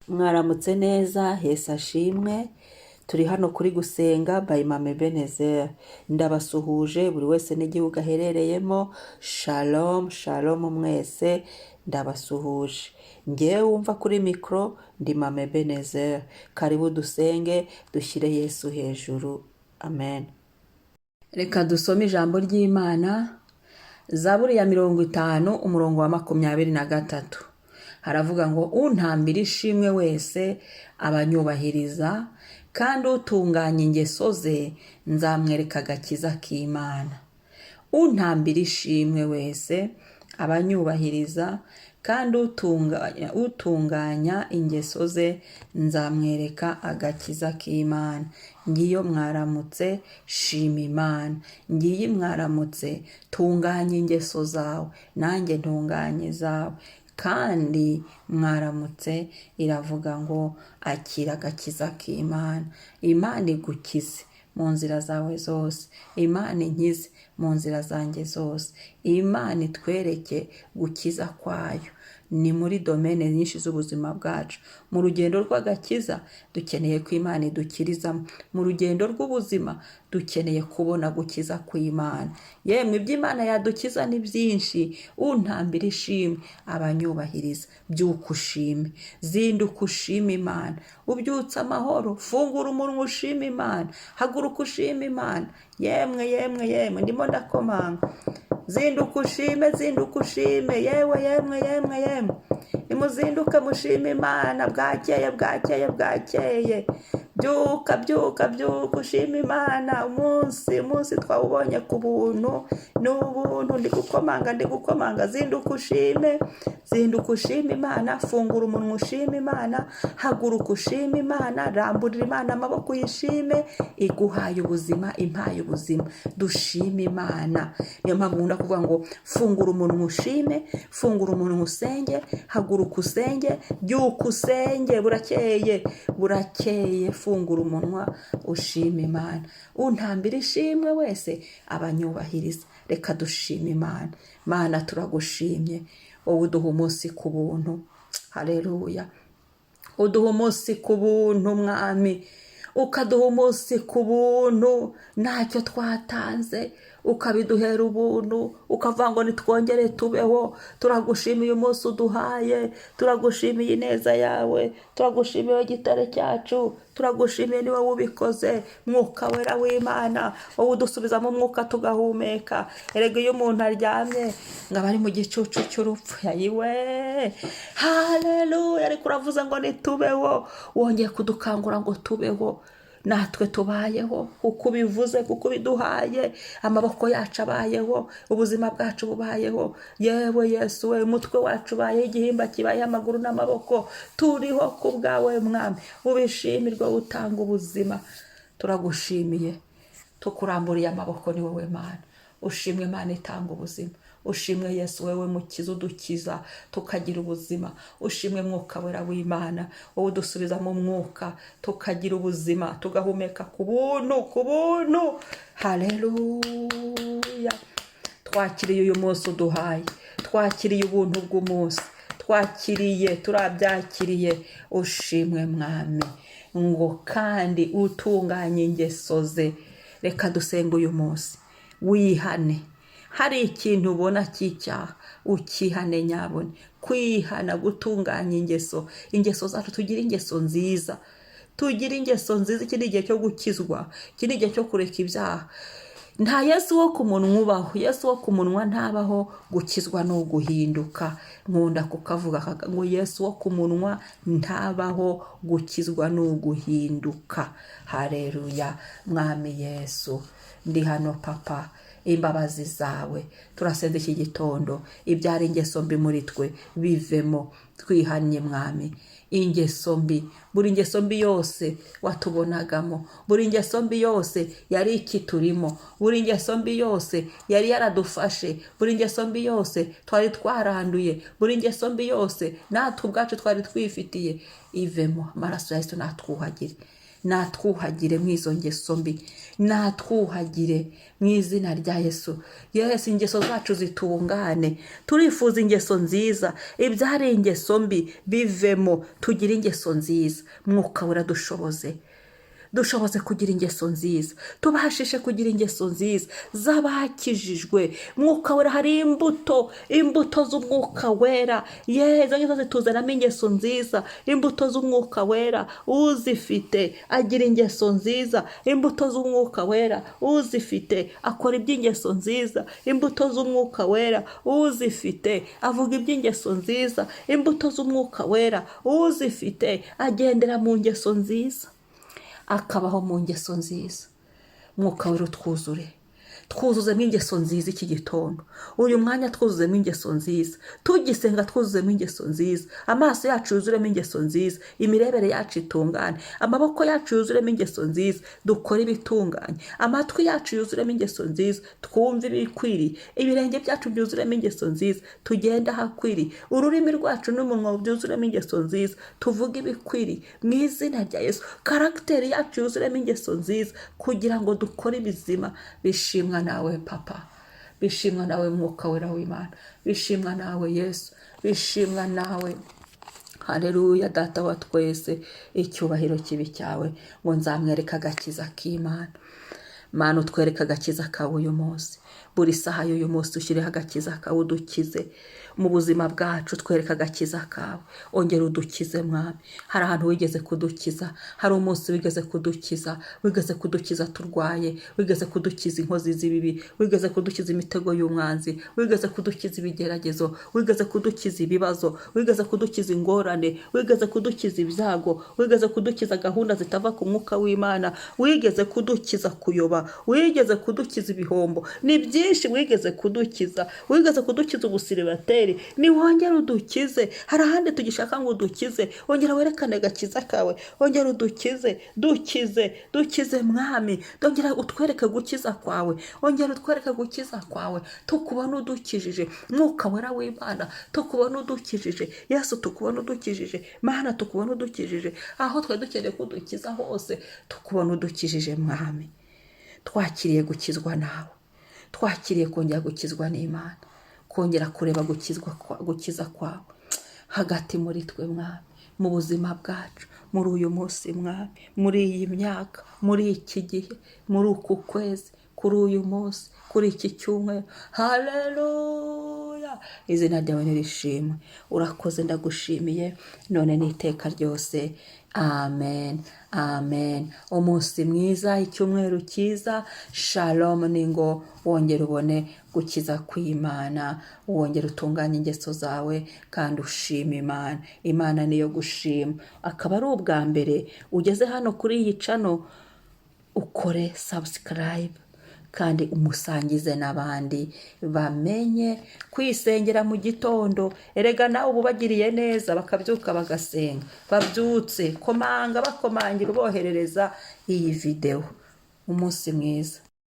Mwaramutse neza, Yesu ashimwe. Turi hano kuri gusenga by Mama Ebenezer. Ndabasuhuje buri wese n'igihugu aherereyemo. Shalom, shalom mwese. Ndabasuhuje. Ngewe wumva kuri mikro ndi Mama Ebenezer. Karibu dusenge, dushyire Yesu hejuru. Amen. Reka dusome ijambo ry'Imana. Zaburi ya 50 umurongo wa 23. Haravuga ngo untambira ishimwe wese abanyubahiriza, kandi utunganya ingeso ze nzamwereka agakiza k'Imana. Untambira ishimwe wese abanyubahiriza, kandi utunganya ingeso ze nzamwereka agakiza k'Imana. Ngiyo mwaramutse, shima Imana. Ngiyi mwaramutse, tunganya ingeso zawe nanjye ntunganye zawe. Kandi mwaramutse iravuga ngo akira agakiza k'Imana. Imana igukize mu nzira zawe zose. Imana inkize mu nzira zanjye zose. Imana itwereke gukiza kwayo. Ni muri domene nyinshi z'ubuzima bwacu. Mu rugendo rw'agakiza dukeneye ko Imana idukirizamo. Mu rugendo rw'ubuzima dukeneye kubona gukiza kw'Imana. Yemwe iby'Imana yadukiza ni byinshi. Untambira ishimwe abanyubahiriza. Byuka ushime, zinduka ushime Imana. Ubyutse amahoro, fungura umunwa ushime Imana. Haguruka ushime Imana. Yemwe ndimo ndakomanga. Zinduka ushime, zinduka ushime. Yemwe. Nimuzinduke mushime Imana. Bwakeye. Byuka ushime Imana. Umunsi twawubonye ku buntu. N'ubuntu ndi gukomanga. Zinduka ushime Imana. Fungura umunwa ushime Imana. Haguruka ushime Imana. Ramburira Imana amaboko uyishime. Iguhaye ubuzima, impaye ubuzima. Dushime Imana. Niyo mpamvu nkunda kuvuga ngo fungura umunwa ushime, fungura umunwa usenge, haguruka usenge, byuka usenge. Burakeye, fungura umunwa ushime Imana. Untambira ishimwe wese abanyubahiriza. Reka dushime Imana. Mana turagushimye, wowe uduha umunsi ku buntu. Haleluya. Uduha umunsi ku buntu Mwami. Ukaduha umunsi ku buntu, ntacyo twatanze, ukabiduhera ubuntu, ukavuga ngo nitwongere tubeho. Turagushimiye umunsi uduhaye, turagushimiye ineza yawe, turagushimiye gitare cyacu, turagushimiye ni wowe ubikoze. Mwuka wera w'Imana, wowe udusubizamo umwuka tugahumeka. Erega iyo umuntu aryamye ngo aba ari mu gicucu cy'urupfu. Yayiwe, haleluya. Ariko uravuze ngo nitubeho, wongeye kudukangura ngo tubeho. Natwe tubayeho kuko ubivuze, kuko ubiduhaye. Amaboko yacu abayeho, ubuzima bwacu bubayeho. Yewe Yesu we, umutwe wacu ubaye, igihimba kibaye, amaguru n'amaboko. Turiho ku bwawe Mwami. Ubishimirwe, utanga ubuzima. Turagushimiye, tukuramburiye amaboko. Ni wowe Mana. Ushimwe Mana itanga ubuzima. Ushimwe Yesu wewe mukiza, udukiza tukagira ubuzima. Ushimwe Mwuka wera w'Imana, wowe udusubiza mu mwuka tukagira ubuzima, tugahumeka ku buntu. Haleluya. Twakiriye uyu munsi uduhaye, twakiriye ubuntu bw'umunsi, turabyakiriye. Ushimwe Mwami, ngo kandi utunganye ingeso ze. Reka dusenge uyu munsi. Wihane. Hari ikintu ubona cy'icyaha, ukihane nyabone. Kwihana, gutunganya ingeso zacu. Tugira ingeso nziza. Iki ni igihe cyo gukizwa. Iki ni igihe cyo kureka ibyaha. Nta Yesu wo ku munwa ubaho. Yesu wo ku munwa ntabaho. Gukizwa ni uguhinduka. Nkunda kukavuga ngo Yesu wo ku munwa ntabaho. Gukizwa ni uguhinduka. Haleluya. Mwami Yesu, ndi hano Papa. Imbabazi zawe turasenze iki gitondo. Ibyari ingeso mbi muri twe bivemo. Twihanye Mwami. Ingeso mbi, buri ngeso mbi yose watubonagamo, buri ngeso mbi yose yari ikiturimo, buri ngeso mbi yose yari yaradufashe, buri ngeso mbi yose twari twaranduye, buri ngeso mbi yose natwe ubwacu twari twifitiye, ivemo. Amaraso ya Yesu natwuhagire. natwuhagire mu izo ngeso mbi, natwuhagire mu izina rya Yesu. Yesu, ingeso zacu zitungane, turifuza ingeso nziza, ibyari ingeso mbi bivemo, tugire ingeso nziza. Mwuka wera dushoboze kugira ingeso nziza, tubashishe kugira ingeso nziza z'abakijijwe. Mwuka wera, hari imbuto z'umwuka wera, izo ngizo zituzanamo ingeso nziza. Imbuto z'umwuka wera uzifite agira ingeso nziza, imbuto z'umwuka wera uzifite akora iby'ingeso nziza, imbuto z'umwuka wera uzifite avuga iby'ingeso nziza, imbuto z'umwuka wera uzifite agendera mu ngeso nziza, akabaho mu ngeso nziza. Mwuka wera twuzuzemo ingeso nziza iki gitondo, uyu mwanya twuzuzemo ingeso nziza, tugisenga twuzuzemo ingeso nziza, amaso yacu yuzuremo ingeso nziza, imirebere yacu itungane, amaboko yacu yuzuremo ingeso nziza, dukore ibitunganye, amatwi yacu yuzuremo ingeso nziza, twumve ibikwiriye, ibirenge byacu byuzuremo ingeso nziza, tugenda ahakwiriye, ururimi rwacu n'umunwa byuzuremo ingeso nziza, tuvuge ibikwiriye mu izina rya Yesu. Karagiteri yacu yuzuremo ingeso nziza, kugira ngo dukore ibizima. Bishimwa nawe Papa, bishimwa nawe Mwuka wera w'Imana, bishimwa nawe Yesu, bishimwa nawe. Haleluya. Data wa twese, icyubahiro kibi cyawe, ngo nzamwereka agakiza k'Imana. Mana, utwereka agakiza kawe uyu munsi, buri saha y'uyu munsi ushyireho agakiza kawe, udukize mu buzima bwacu, twereka agakiza kawe, ongera udukize Mwami. Hari ahantu wigeze kudukiza, hari umunsi wigeze kudukiza turwaye, wigeze kudukiza inkozi z'ibibi, wigeze kudukiza imitego y'umwanzi, wigeze kudukiza ibigeragezo, wigeze kudukiza ibibazo, wigeze kudukiza ingorane, wigeze kudukiza ibyago, wigeze kudukiza gahunda zitava ku Mwuka w'Imana, wigeze kudukiza kuyoba, wigeze kudukiza ibihombo. Ni byinshi wigeze kudukiza, wigeze kudukiza ubusiribateri. Ni wongera udukize, hari ahandi tugishaka ngo udukize, ongera werekane agakiza kawe, ongera udukize, dukize Mwami, ongera utwereke gukiza kwawe, ongera utwereke gukiza kwawe, tukubona udukijije. Mwuka wera w'Imana, tukubona udukijije. Yesu, tukubona udukijije. Mana, tukubona udukijije, aho twari dukeneye kudukiza hose, tukubona udukijije Mwami. Twakiriye gukizwa nawe, twakiriye kongera gukizwa n'Imana, kongera kureba gukiza kwawe hagati muri twe Mwami, mu buzima bwacu, muri uyu munsi Mwami, muri iyi myaka, muri iki gihe, muri uku kwezi, kuri uyu munsi, kuri iki cyumweru. Haleluya. Izina ryawe nirishimwe. Urakoze, ndagushimiye none n'iteka ryose. Amen, amen. Umunsi mwiza, icyumweru cyiza. Shalom. Ningo wongera ubone gukiza kw'Imana, wongera utunganye ingeso zawe, kandi ushima Imana. Imana niyo gushima. Akaba ari ubwa mbere ugeze hano kuri iyi channel, ukore subscribe kandi umusangize n'abandi bamenye kwisengera mu gitondo. Erega nawe ubagiriye neza, bakabyuka bagasenga, babyutse bakomangira uboherereza iyi video. Umunsi mwiza.